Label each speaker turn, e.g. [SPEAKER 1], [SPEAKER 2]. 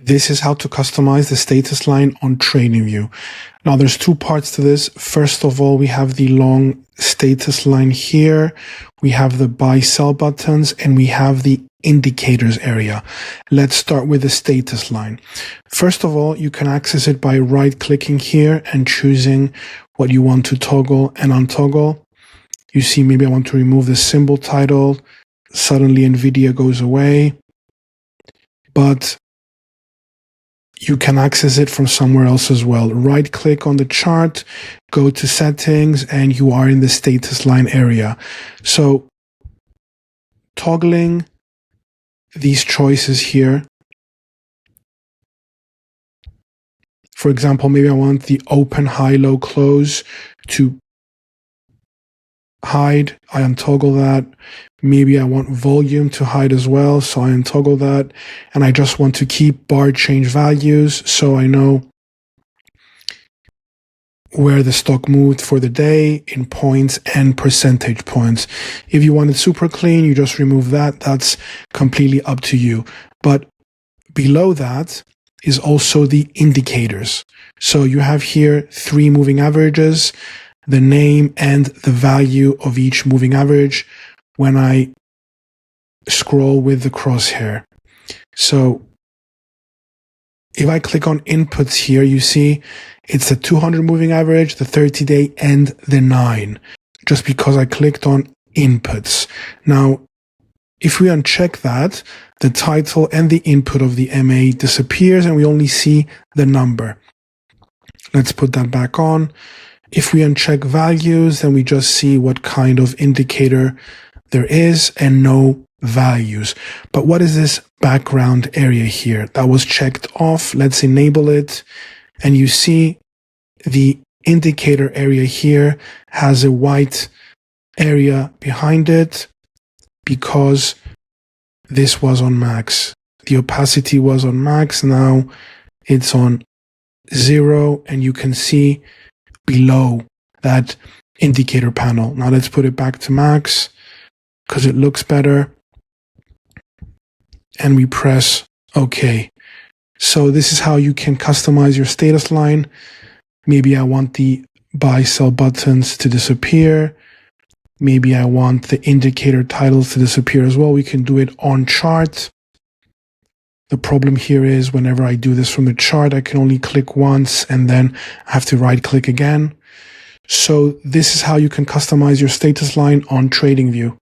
[SPEAKER 1] This is how to customize the status line on TradingView. Now there's two parts to this. First of all, we have the long status line here. We have the buy sell buttons and we have the indicators area. Let's start with the status line. First of all, you can access it by right clicking here and choosing what you want to toggle and untoggle. You see, maybe I want to remove the symbol title. Suddenly NVIDIA goes away, but you can access it from somewhere else as well. Right click on the chart, go to settings, and you are in the status line area. So toggling these choices here. For example, maybe I want the open, high, low, close to hide. I untoggle that. Maybe I want volume to hide as well, so I untoggle that. And I just want to keep bar change values so I know where the stock moved for the day in points and percentage points. If you want it super clean, you just remove that. That's completely up to you. But below that is also the indicators. So you have here 3 moving averages, the name and the value of each moving average when I scroll with the crosshair. So if I click on inputs here, you see it's the 200 moving average, the 30-day, and the 9, just because I clicked on inputs. Now, if we uncheck that, the title and the input of the MA disappears and we only see the number. Let's put that back on. If we uncheck values, then we just see what kind of indicator there is and no values. But what is this background area here? That was checked off. Let's enable it. And you see the indicator area here has a white area behind it because this was on max. The opacity was on max. Now it's on 0 and you can see below that indicator panel. Now let's put it back to max because it looks better. And we press OK. So this is how you can customize your status line. Maybe I want the buy sell buttons to disappear. Maybe I want the indicator titles to disappear as well. We can do it on chart. The problem here is whenever I do this from the chart, I can only click once and then I have to right click again. So this is how you can customize your status line on TradingView.